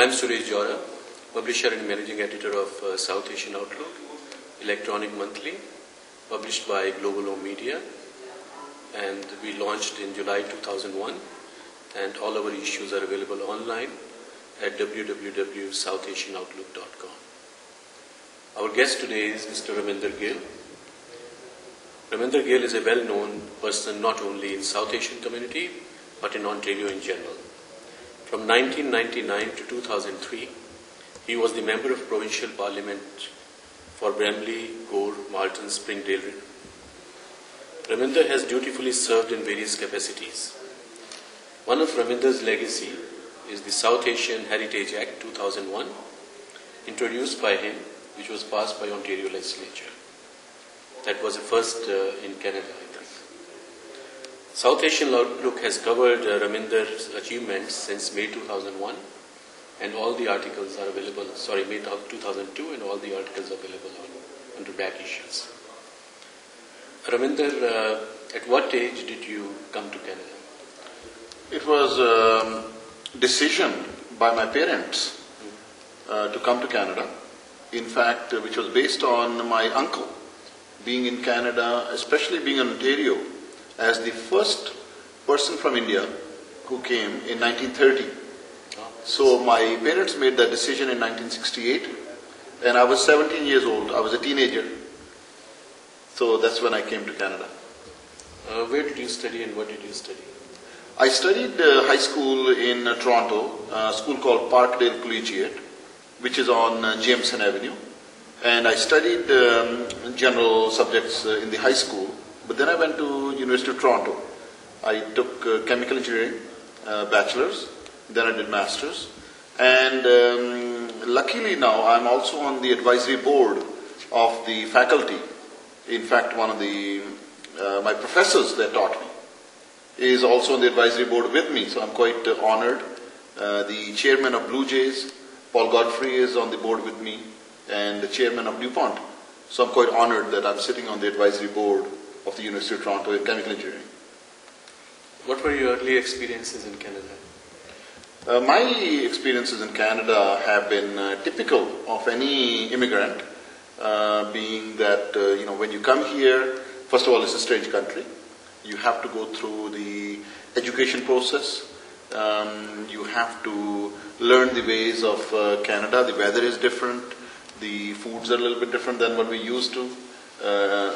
I'm Suresh Jora, publisher and managing editor of South Asian Outlook, electronic monthly, published by Global Home Media, and we launched in July 2001, and all our issues are available online at www.southasianoutlook.com. Our guest today is Mr. Raminder Gill. Raminder Gill is a well-known person not only in South Asian community, but in Ontario in general. From 1999 to 2003, he was the member of Provincial Parliament for Bramley, Gore, Malton, Springdale. Raminder has dutifully served in various capacities. One of Raminder's legacy is the South Asian Heritage Act 2001, introduced by him, which was passed by Ontario Legislature. That was the first in Canada, I think. South Asian Outlook has covered Raminder's achievements since May 2001, and all the articles are available, May 2002, and all the articles are available under back issues. Raminder, at what age did you come to Canada? It was a decision by my parents to come to Canada. In fact, which was based on my uncle being in Canada, especially being in Ontario, as the first person from India who came in 1930. So my parents made that decision in 1968, and I was 17 years old. I was a teenager. So that's when I came to Canada. Where did you study and what did you study? I studied high school in Toronto, a school called Parkdale Collegiate, which is on Jameson Avenue. And I studied general subjects in the high school, but then I went to University of Toronto. I took chemical engineering, bachelor's, then I did master's. And luckily now I'm also on the advisory board of the faculty. In fact, one of the my professors that taught me is also on the advisory board with me, so I'm quite honored. The chairman of Blue Jays, Paul Godfrey, is on the board with me, and the chairman of DuPont. So I'm quite honored that I'm sitting on the advisory board of the University of Toronto in chemical engineering. What were your early experiences in Canada? My experiences in Canada have been typical of any immigrant, being that when you come here, first of all, it's a strange country. You have to go through the education process. You have to learn the ways of Canada. The weather is different. The foods are a little bit different than what we used to,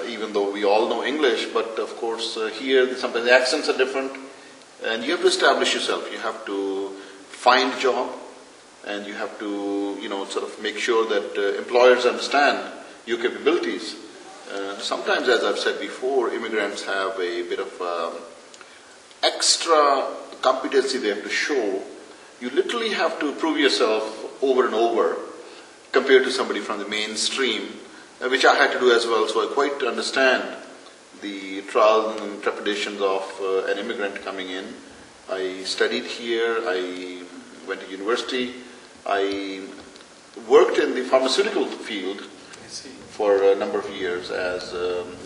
even though we all know English. But of course, here sometimes the accents are different. And you have to establish yourself. You have to find a job. And you have to, sort of make sure that employers understand your capabilities. Sometimes, as I've said before, immigrants have a bit of extra competency they have to show. You literally have to prove yourself over and over compared to somebody from the mainstream, which I had to do as well. So I quite understand the trials and trepidations of an immigrant coming in. I studied here. I went to university. I worked in the pharmaceutical field for a number of years, as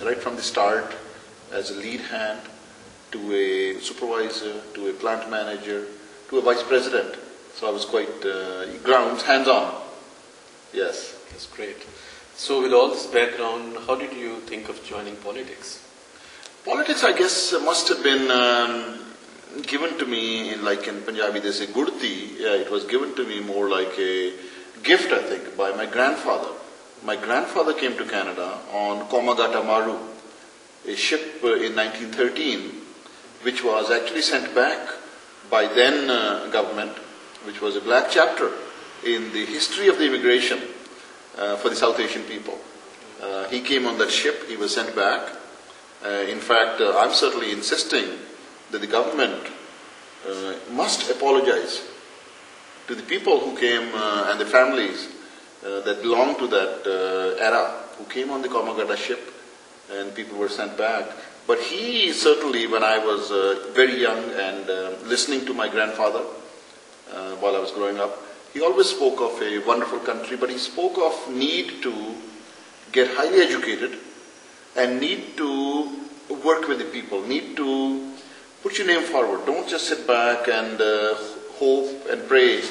right from the start, as a lead hand, to a supervisor, to a plant manager, to a vice president. So I was quite hands-on. Yes. That's great. So with all this background, how did you think of joining politics? Politics, I guess, must have been given to me, like in Punjabi they say gurti. Yeah, it was given to me more like a gift, I think, by my grandfather. My grandfather came to Canada on Komagata Maru, a ship in 1913, which was actually sent back by then government, which was a black chapter in the history of the immigration for the South Asian people. He came on that ship, he was sent back. In fact, I'm certainly insisting that the government must apologize to the people who came and the families that belonged to that era, who came on the Komagata ship, and people were sent back. But he certainly, when I was very young and listening to my grandfather while I was growing up, he always spoke of a wonderful country, but he spoke of need to get highly educated and need to work with the people, need to put your name forward. Don't just sit back and hope and pray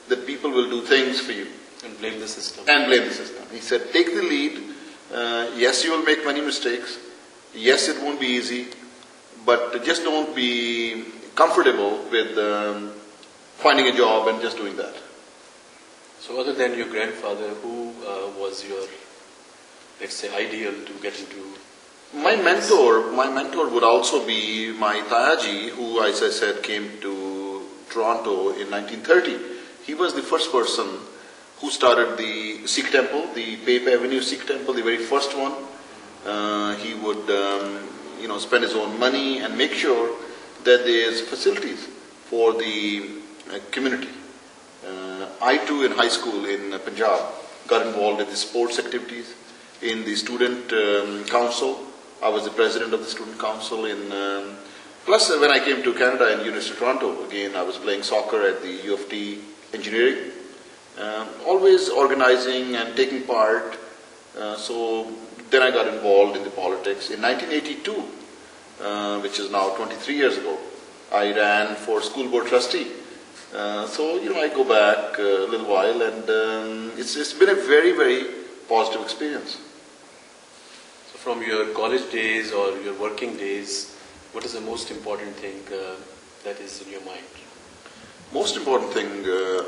that people will do things for you. And blame the system. And blame the system. He said, take the lead. Yes, you will make many mistakes. Yes, it won't be easy. But just don't be comfortable with finding a job and just doing that. So other than your grandfather, who was your, let's say, ideal to get into? My mentor would also be my Tayaji, who, as I said, came to Toronto in 1930. He was the first person who started the Sikh temple, the Pape Avenue Sikh temple, the very first one. He would, spend his own money and make sure that there's facilities for the community. I too, in high school in Punjab, got involved in the sports activities, in the student council. I was the president of the student council. Plus, when I came to Canada and University of Toronto, again, I was playing soccer at the U of T engineering. Always organizing and taking part. So then I got involved in the politics. In 1982, which is now 23 years ago, I ran for school board trustee. I go back a little while, and it's been a very, very positive experience. So from your college days or your working days, what is the most important thing that is in your mind? Most important thing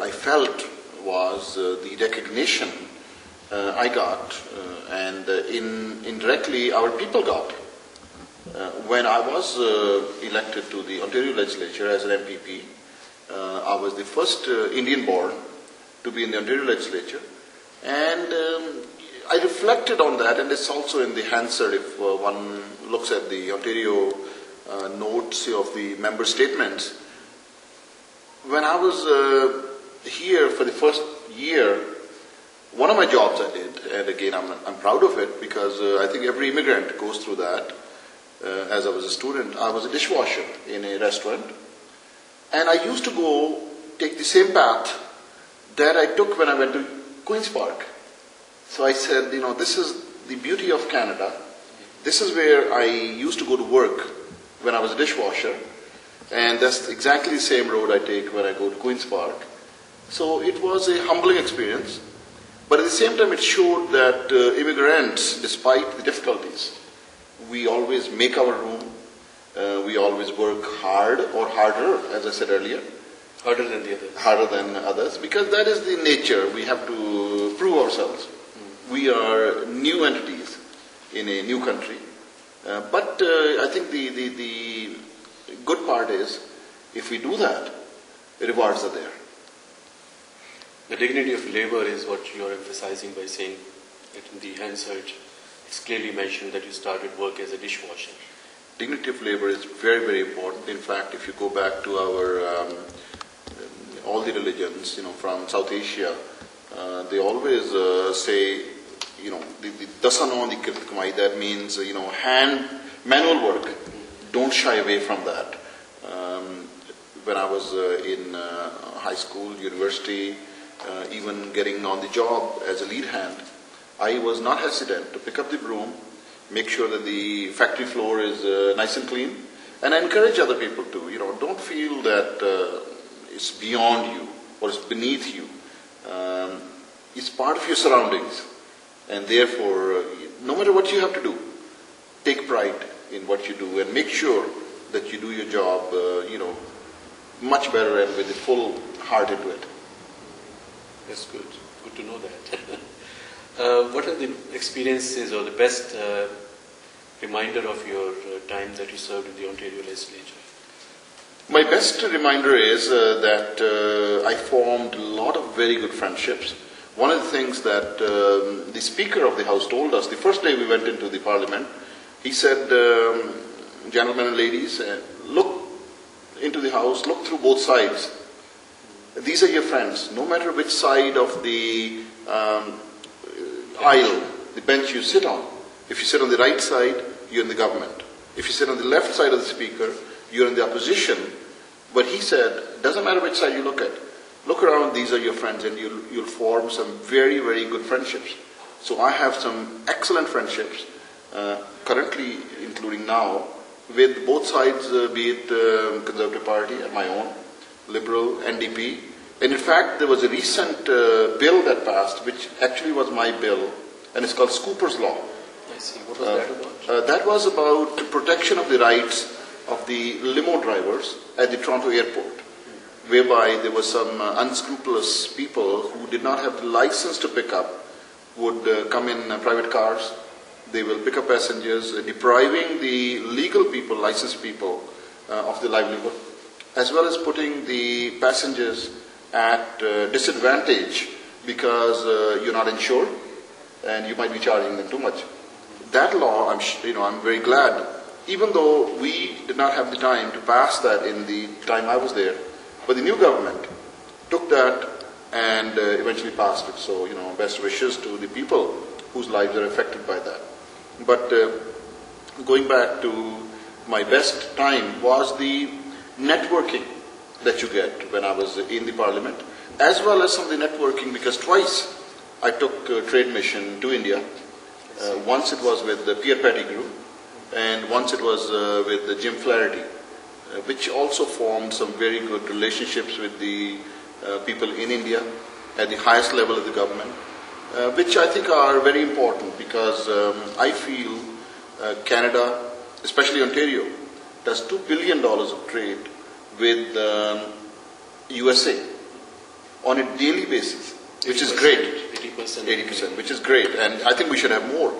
I felt was the recognition I got, and indirectly our people got. When I was elected to the Ontario legislature as an MPP, I was the first Indian born to be in the Ontario legislature, and I reflected on that, and it's also in the Hansard if one looks at the Ontario notes of the member statements. When I was here for the first year, one of my jobs I did, and again I'm proud of it because I think every immigrant goes through that. As I was a student, I was a dishwasher in a restaurant, and I used to go take the same path that I took when I went to Queen's Park. So I said, this is the beauty of Canada. This is where I used to go to work when I was a dishwasher, and that's exactly the same road I take when I go to Queen's Park. So it was a humbling experience, but at the same time it showed that immigrants, despite the difficulties, we always make our room, we always work hard or harder, as I said earlier. Harder than the others. Harder than others, because that is the nature. We have to prove ourselves. We are new entities in a new country. But I think the good part is, if we do that, the rewards are there. The dignity of labor is what you are emphasizing by saying that in the Hansard, it's clearly mentioned that you started work as a dishwasher. Dignity of labor is very, very important. In fact, if you go back to our all the religions, from South Asia, they always say, the dasano di kirt kamai. That means, manual work. Don't shy away from that. When I was in high school, university, even getting on the job as a lead hand, I was not hesitant to pick up the broom, make sure that the factory floor is nice and clean, and I encourage other people to, don't feel that it's beyond you or it's beneath you. It's part of your surroundings, and therefore, no matter what you have to do, take pride in what you do and make sure that you do your job, much better and with a full heart into it. That's good. Good to know that. What are the experiences or the best reminder of your time that you served in the Ontario legislature? My best reminder is that I formed a lot of very good friendships. One of the things that the Speaker of the House told us, the first day we went into the Parliament, he said, gentlemen and ladies, look into the House, look through both sides. These are your friends. No matter which side of the aisle, the bench you sit on. If you sit on the right side, you're in the government. If you sit on the left side of the Speaker, you're in the opposition. But he said, doesn't matter which side you look at. Look around, these are your friends, and you'll form some very, very good friendships. So I have some excellent friendships, currently, including now, with both sides, be it Conservative Party and my own, Liberal, NDP, And in fact, there was a recent bill that passed, which actually was my bill, and it's called Scooper's Law. I see. What was that about? That was about protection of the rights of the limo drivers at the Toronto airport, whereby there were some unscrupulous people who did not have the license to pick up, would come in private cars. They will pick up passengers, depriving the legal people, licensed people, of the livelihood, as well as putting the passengers at disadvantage because you're not insured and you might be charging them too much. That law, I'm very glad, even though we did not have the time to pass that in the time I was there, but the new government took that and eventually passed it. So, best wishes to the people whose lives are affected by that. But going back to my best time was the networking that you get when I was in the parliament, as well as some of the networking, because twice I took a trade mission to India. Once it was with Pierre Pettigrew, and once it was with Jim Flaherty, which also formed some very good relationships with the people in India at the highest level of the government, which I think are very important, because I feel Canada, especially Ontario, does $2 billion of trade with USA on a daily basis, which is great. 80%, which is great, and I think we should have more.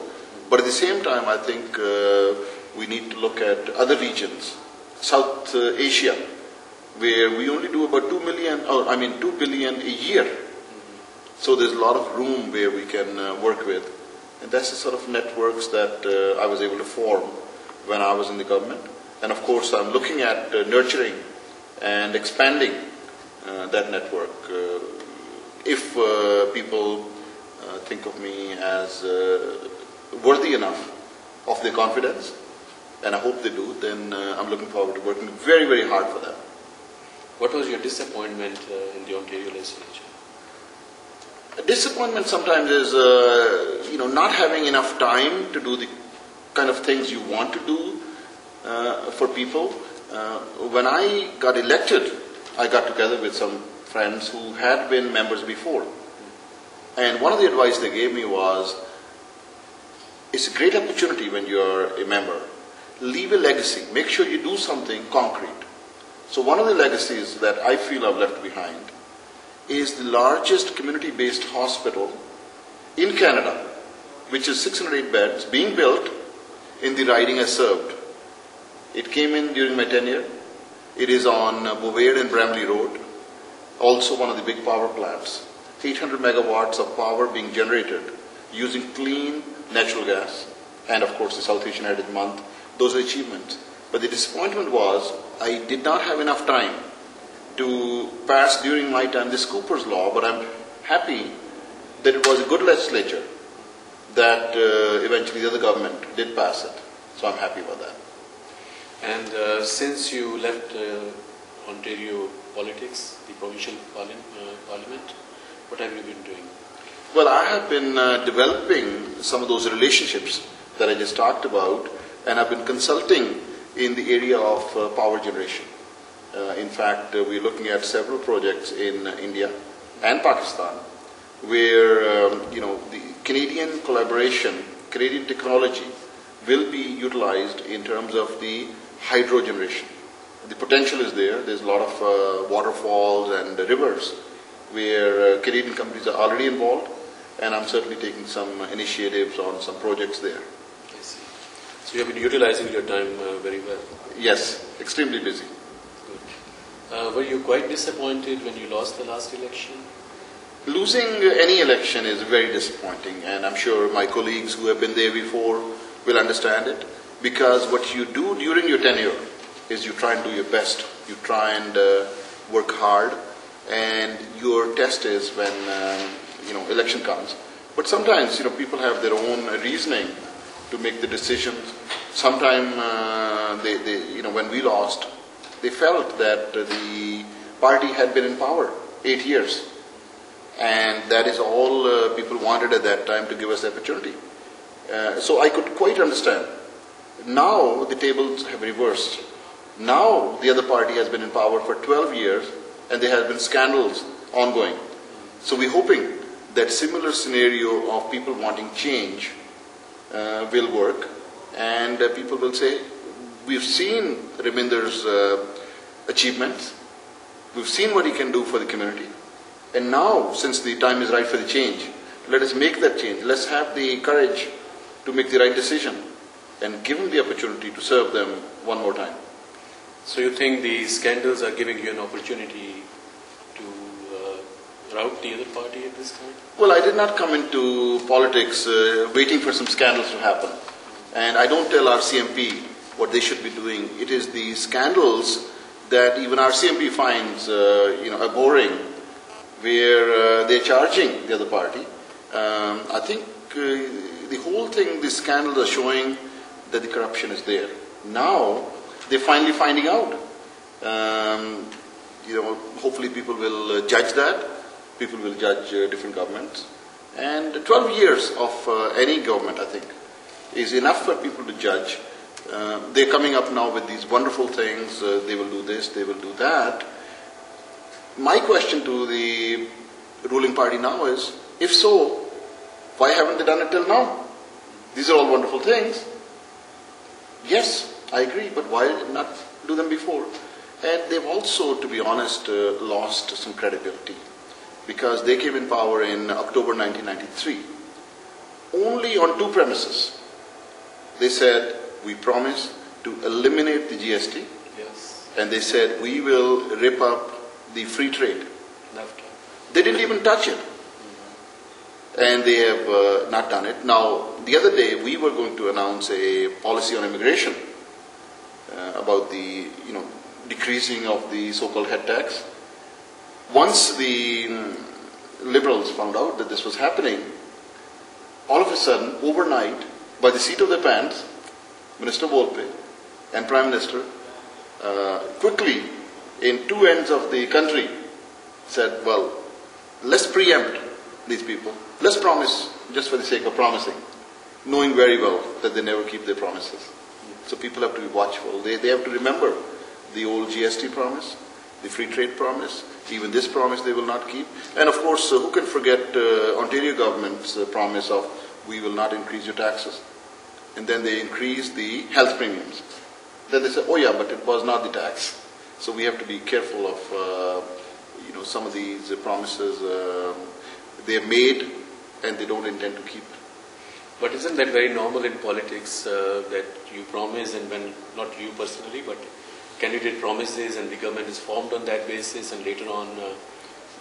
But at the same time, I think we need to look at other regions, South Asia, where we only do about 2 billion a year. So there's a lot of room where we can work with, and that's the sort of networks that I was able to form when I was in the government. And of course, I'm looking at nurturing and expanding that network. If people think of me as worthy enough of their confidence, and I hope they do, then I'm looking forward to working very, very hard for them. What was your disappointment in the Ontario legislature? Disappointment sometimes is, not having enough time to do the kind of things you want to do for people. When I got elected, I got together with some friends who had been members before. And one of the advice they gave me was, it's a great opportunity when you're a member. Leave a legacy. Make sure you do something concrete. So one of the legacies that I feel I've left behind is the largest community-based hospital in Canada, which is 608 beds, being built in the riding I served. It came in during my tenure. It is on Bovaird and Bramley Road, also one of the big power plants. 800 megawatts of power being generated using clean natural gas, and of course the South Asian Heritage Month. Those are achievements. But the disappointment was I did not have enough time to pass during my time this Scooper's Law, but I'm happy that it was a good legislature that eventually the other government did pass it. So I'm happy about that. And since you left Ontario politics, the provincial parliament, what have you been doing? Well, I have been developing some of those relationships that I just talked about, and I've been consulting in the area of power generation. In fact, we're looking at several projects in India and Pakistan where the Canadian collaboration, Canadian technology will be utilized in terms of the hydro generation. The potential is there. There's a lot of waterfalls and rivers where Canadian companies are already involved, and I'm certainly taking some initiatives on some projects there. I see. So you have been utilizing your time very well. Yes, extremely busy. Good. Were you quite disappointed when you lost the last election? Losing any election is very disappointing, and I'm sure my colleagues who have been there before will understand it, because what you do during your tenure is you try and do your best. You try and work hard, and your test is when election comes. But sometimes people have their own reasoning to make the decisions. Sometimes when we lost, they felt that the party had been in power 8 years, and that is all people wanted at that time, to give us the opportunity. So I could quite understand. Now the tables have reversed. Now the other party has been in power for 12 years, and there have been scandals ongoing. So we're hoping that similar scenario of people wanting change will work, and people will say, we've seen Raminder's achievements, we've seen what he can do for the community, and now, since the time is right for the change, let us make that change. Let's have the courage to make the right decision and give him the opportunity to serve them one more time. So you think these scandals are giving you an opportunity to rout the other party at this time? Well, I did not come into politics waiting for some scandals to happen. And I don't tell our CMP what they should be doing. It is the scandals that even our CMP finds abhorring, where they're charging the other party. I think the whole thing, the scandals are showing that the corruption is there. Now, they're finally finding out. Hopefully people will judge that. People will judge different governments. And 12 years of any government, I think, is enough for people to judge. They're coming up now with these wonderful things. They will do this, they will do that. My question to the ruling party now is, if so, why haven't they done it till now? These are all wonderful things. Yes, I agree, but why not do them before? And they've also, to be honest, lost some credibility, because they came in power in October 1993. Only on two premises. They said, we promise to eliminate the GST. Yes. And they said, we will rip up the free trade. Left. They didn't even touch it. And they have not done it. Now, the other day, we were going to announce a policy on immigration about the, decreasing of the so-called head tax. Once the Liberals found out that this was happening, all of a sudden, overnight, by the seat of their pants, Minister Volpe and Prime Minister quickly, in two ends of the country, said, well, let's preempt these people. Let's promise just for the sake of promising, knowing very well that they never keep their promises. So people have to be watchful. They have to remember the old GST promise, the free trade promise, even this promise they will not keep. And of course, who can forget Ontario government's promise of, we will not increase your taxes. And then they increase the health premiums. Then they say, oh yeah, but it was not the tax. So we have to be careful of, some of these promises they have made and they don't intend to keep. But isn't that very normal in politics that you promise, and when, not you personally, but candidate promises and the government is formed on that basis, and later on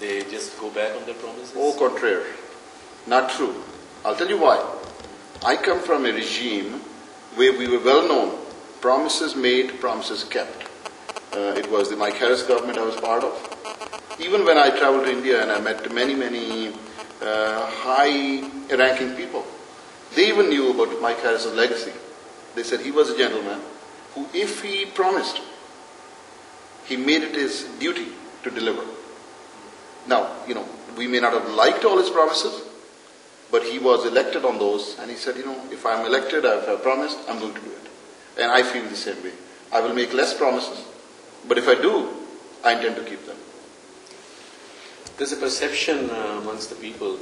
they just go back on their promises? Au contraire. Not true. I'll tell you why. I come from a regime where we were well known. Promises made, promises kept. It was the Mike Harris government I was part of. Even when I traveled to India and I met many high-ranking people, they even knew about Mike Harris's legacy. They said he was a gentleman who, if he promised, he made it his duty to deliver. Now, we may not have liked all his promises, but he was elected on those, and he said, if I'm elected, if I promised, I'm going to do it. And I feel the same way. I will make less promises, but if I do, I intend to keep them. There's a perception amongst the people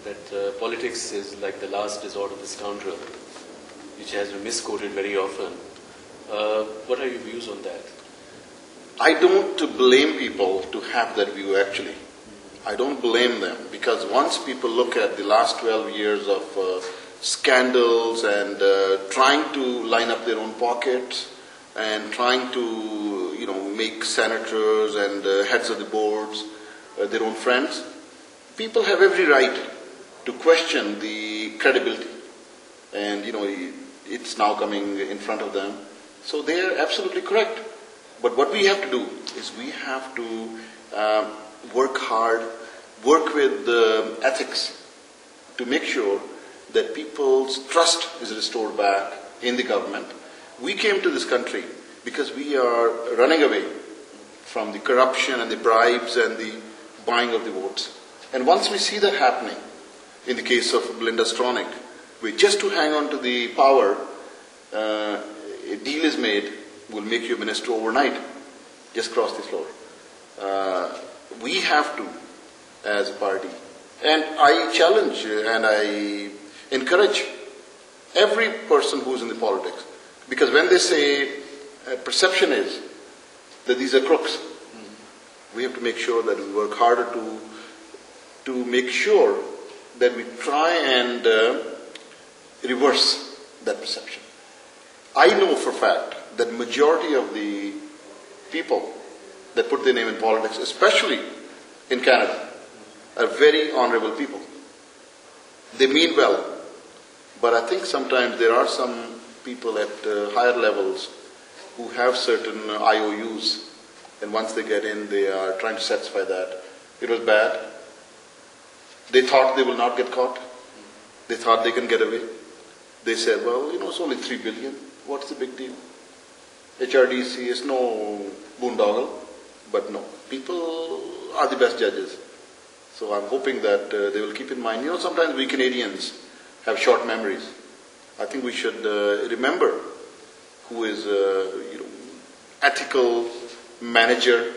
that politics is like the last resort of the scoundrel, which has been misquoted very often. What are your views on that? I don't blame people to have that view, actually. I don't blame them, because once people look at the last 12 years of scandals and trying to line up their own pockets and trying to, make senators and heads of the boards their own friends, people have every right to question the credibility. And, it's now coming in front of them. So they are absolutely correct. But what we have to do is we have to work hard, work with ethics to make sure that people's trust is restored back in the government. We came to this country because we are running away from the corruption and the bribes and the buying of the votes. And once we see that happening, in the case of Belinda Stronach, where just to hang on to the power, a deal is made, we'll make you a minister overnight. Just cross the floor. We have to, as a party. And I challenge and I encourage every person who's in the politics. Because when they say perception is that these are crooks, we have to make sure that we work harder to make sure that we try and reverse that perception. I know for a fact that majority of the people that put their name in politics, especially in Canada, are very honorable people. They mean well. But I think sometimes there are some people at higher levels who have certain IOUs, and once they get in, they are trying to satisfy that. It was bad. They thought they will not get caught. They thought they can get away. They said, well, it's only 3 billion. What's the big deal? HRDC is no boondoggle. But no, people are the best judges. So I'm hoping that they will keep in mind. Sometimes we Canadians have short memories. I think we should remember who is ethical manager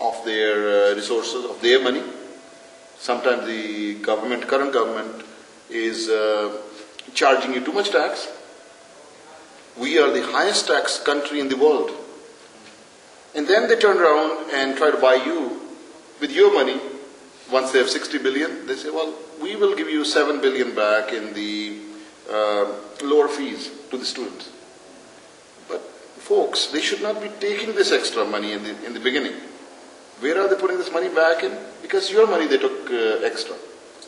of their resources, of their money. Sometimes the current government is charging you too much tax. We are the highest tax country in the world. And then they turn around and try to buy you with your money. Once they have 60 billion, they say, well, we will give you 7 billion back in the lower fees to the students. But folks, they should not be taking this extra money in the beginning. Where are they putting this money back in? Because your money they took extra.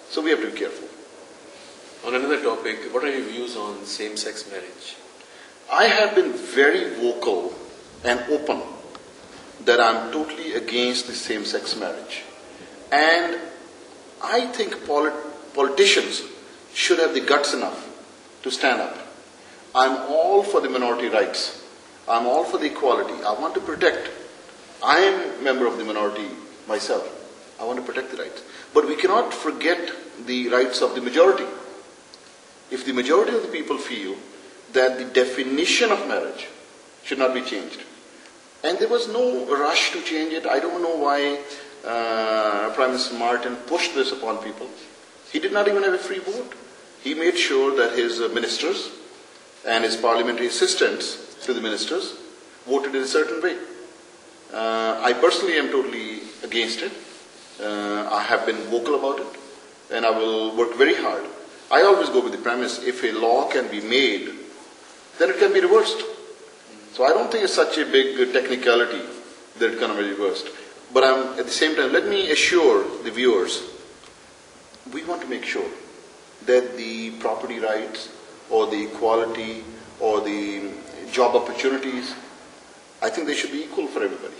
So we have to be careful. On another topic, what are your views on same-sex marriage? I have been very vocal and open that I'm totally against the same-sex marriage. And I think politicians should have the guts enough to stand up. I'm all for the minority rights. I'm all for the equality. I want to protect. I am a member of the minority myself. I want to protect the rights. But we cannot forget the rights of the majority. If the majority of the people feel that the definition of marriage should not be changed, and there was no rush to change it. I don't know why Prime Minister Martin pushed this upon people. He did not even have a free vote. He made sure that his ministers and his parliamentary assistants to the ministers voted in a certain way. I personally am totally against it. I have been vocal about it, and I will work very hard. I always go with the premise, if a law can be made, then it can be reversed. So I don't think it's such a big technicality that it cannot be reversed. But at the same time, let me assure the viewers, we want to make sure that the property rights or the equality or the job opportunities, I think they should be equal for everybody.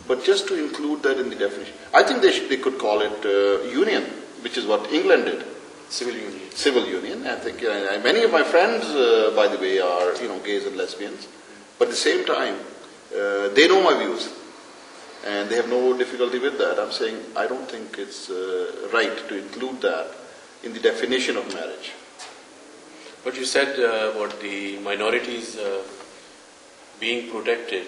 But just to include that in the definition, I think they could call it union, which is what England did. Civil union. Civil union. I think many of my friends, by the way, are gays and lesbians. But at the same time, they know my views, and they have no difficulty with that. I'm saying I don't think it's right to include that in the definition of marriage. But you said about the minorities being protected.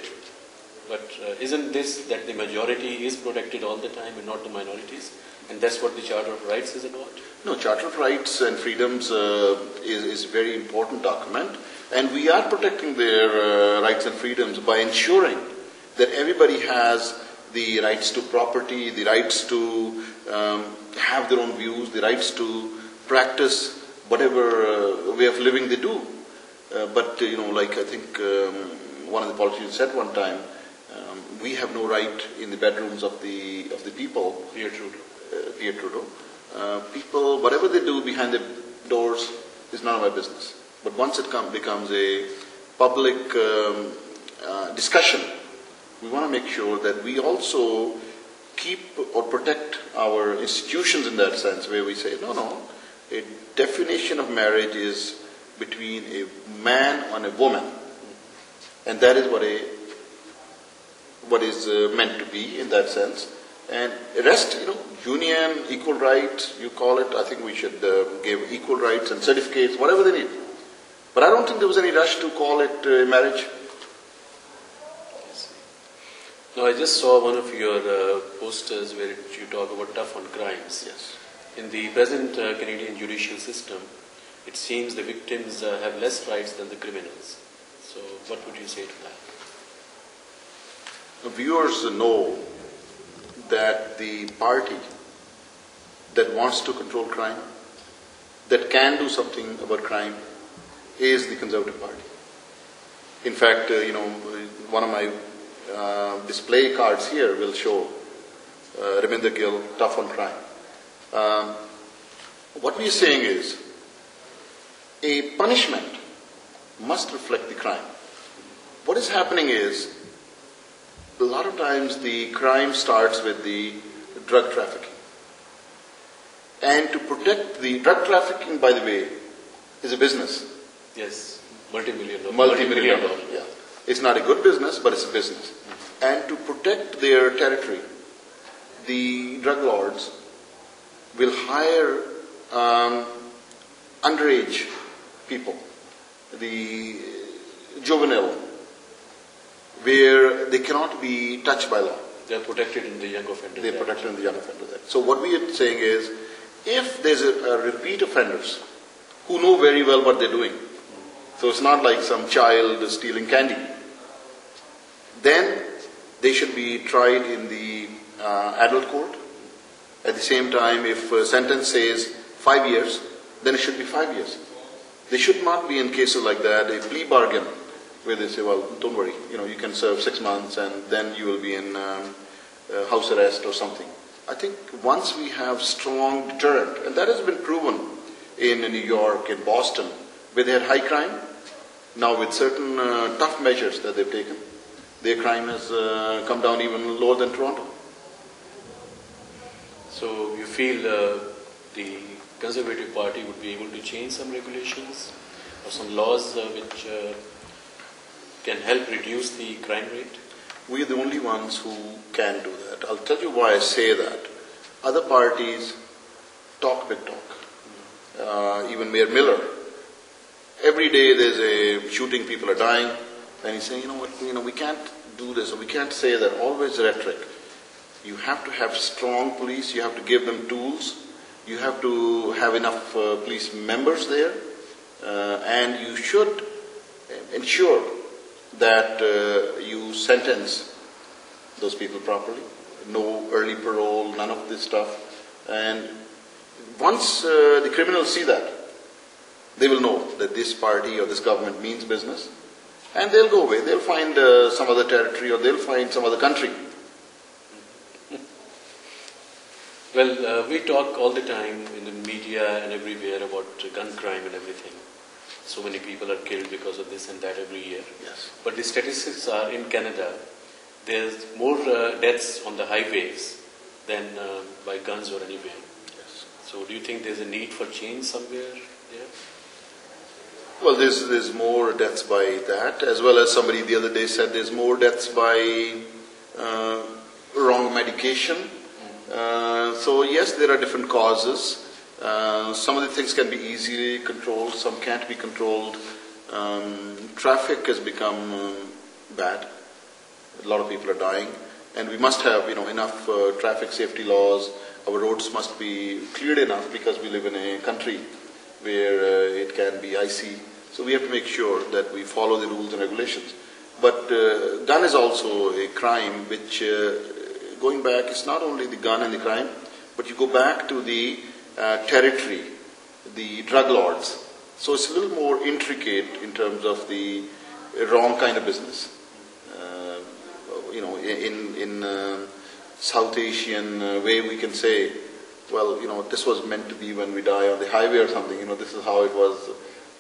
But isn't this that the majority is protected all the time and not the minorities? And that's what the Charter of Rights is about? No, Charter of Rights and Freedoms is a very important document. And we are protecting their rights and freedoms by ensuring that everybody has the rights to property, the rights to have their own views, the rights to practice whatever way of living they do. But I think one of the politicians said one time, we have no right in the bedrooms of the people. Pierre Trudeau. People, whatever they do behind the doors is none of my business. But once it becomes a public discussion, we want to make sure that we also keep or protect our institutions in that sense, where we say, no, a definition of marriage is between a man and a woman. And that is what is meant to be in that sense. And the rest, union, equal rights, you call it, I think we should give equal rights and certificates, whatever they need. But I don't think there was any rush to call it marriage. Yes. Now, I just saw one of your posters where you talk about tough on crimes. Yes. In the present Canadian judicial system, it seems the victims have less rights than the criminals. So, what would you say to that? The viewers know that the party that wants to control crime, that can do something about crime, is the Conservative Party. In fact, one of my display cards here will show Raminder Gill, tough on crime. What we are saying is, a punishment must reflect the crime. What is happening is, a lot of times the crime starts with the drug trafficking. And to protect the drug trafficking, by the way, is a business. Yes, multi-million dollar. Multi-million dollar, yeah. It's not a good business, but it's a business. And to protect their territory, the drug lords will hire underage people, the juvenile, where they cannot be touched by law. They are protected in the Young Offenders They are Act. protected in the Young Offenders Act. So what we are saying is, if there's a repeat offenders who know very well what they're doing, so it's not like some child stealing candy, then they should be tried in the adult court. At the same time, if a sentence says 5 years, then it should be 5 years. They should not be, in cases like that, a plea bargain where they say, well, don't worry, you can serve 6 months and then you will be in house arrest or something. I think once we have strong deterrent, and that has been proven in New York, in Boston, where they had high crime, now with certain tough measures that they've taken, their crime has come down even lower than Toronto. So you feel the Conservative Party would be able to change some regulations or some laws which can help reduce the crime rate? We are the only ones who can do that. I'll tell you why I say that. Other parties talk big talk. Even Mayor Miller. Every day there's a shooting, people are dying, and he's saying, we can't do this, or we can't say that. Always rhetoric. You have to have strong police, you have to give them tools, you have to have enough police members there, and you should ensure that you sentence those people properly. No early parole, none of this stuff. And once the criminals see that, they will know that this party or this government means business, and they'll go away. They'll find some other territory, or they'll find some other country. Well, we talk all the time in the media and everywhere about gun crime and everything. So many people are killed because of this and that every year. Yes. But the statistics are in Canada, there's more deaths on the highways than by guns or anywhere. Yes. So do you think there's a need for change somewhere there? Well, there's more deaths by that, as well as somebody the other day said there's more deaths by wrong medication. So yes, there are different causes. Some of the things can be easily controlled, some can't be controlled. Traffic has become bad. A lot of people are dying, and we must have enough traffic safety laws. Our roads must be cleared enough, because we live in a country where it can be icy. So we have to make sure that we follow the rules and regulations. But gun is also a crime which, going back, it's not only the gun and the crime, but you go back to the territory, the drug lords. So it's a little more intricate in terms of the wrong kind of business. In South Asian way, we can say, well, this was meant to be when we die on the highway or something. This is how it was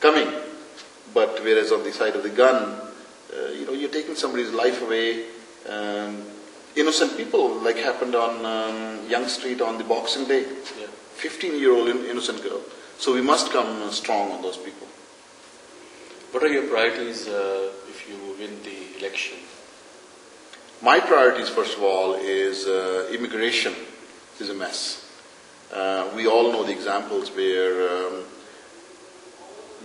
coming. But whereas on the side of the gun, you're taking somebody's life away. Innocent people, like happened on Yonge Street on the Boxing Day. Yeah. 15-year-old innocent girl. So we must come strong on those people. What are your priorities if you win the election? My priorities, first of all, is immigration is a mess. We all know the examples where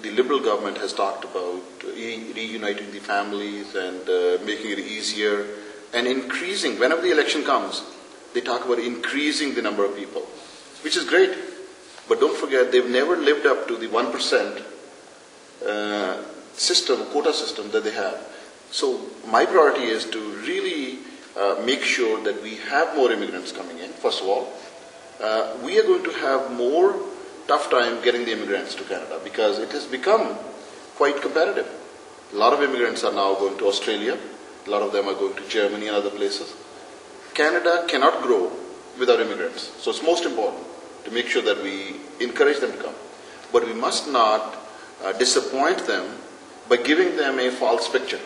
the Liberal government has talked about reuniting the families and making it easier and increasing, whenever the election comes, they talk about increasing the number of people, which is great. But don't forget, they've never lived up to the 1% quota system that they have. So my priority is to really make sure that we have more immigrants coming in, first of all. We are going to have more tough time getting the immigrants to Canada because it has become quite competitive. A lot of immigrants are now going to Australia. A lot of them are going to Germany and other places. Canada cannot grow without immigrants. So it's most important to make sure that we encourage them to come. But we must not disappoint them by giving them a false picture.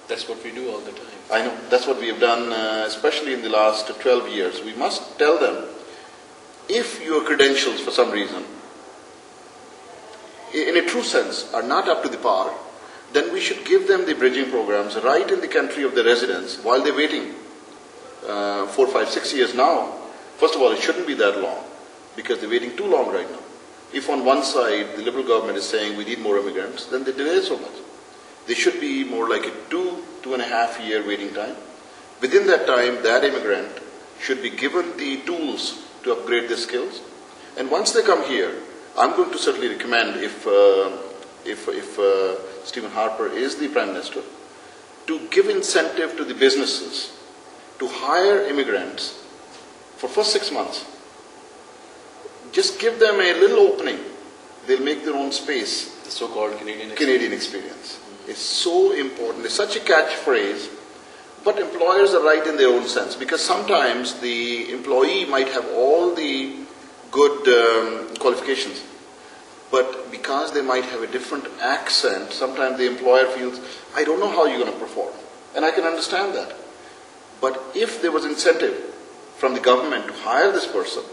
That's what we do all the time. I know. That's what we have done, especially in the last 12 years. We must tell them, if your credentials for some reason, in a true sense, are not up to the par, then we should give them the bridging programs right in the country of their residence while they're waiting 4, 5, 6 years now. First of all, it shouldn't be that long because they're waiting too long right now. If on one side the Liberal government is saying we need more immigrants, then they delay so much. There should be more like a 2.5 year waiting time. Within that time, that immigrant should be given the tools to upgrade their skills. And once they come here, I'm going to certainly recommend, if Stephen Harper is the Prime Minister, to give incentive to the businesses to hire immigrants for first 6 months. Just give them a little opening. They'll make their own space. The so-called Canadian experience. It's so important. It's such a catchphrase, but employers are right in their own sense because sometimes the employee might have all the good qualifications, but because they might have a different accent, sometimes the employer feels, I don't know how you're going to perform. And I can understand that. But if there was incentive from the government to hire this person,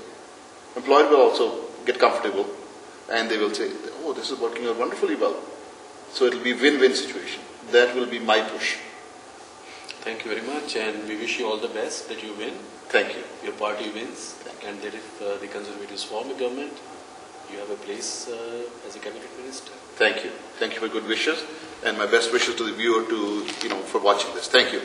employer will also get comfortable and they will say, oh, this is working out wonderfully well. So it will be a win-win situation. That will be my push. Thank you very much, and we wish you all the best that you win. Thank you. Your party wins, and that if the Conservatives form a government, you have a place as a cabinet minister. Thank you. Thank you for good wishes, and my best wishes to the viewer for watching this. Thank you.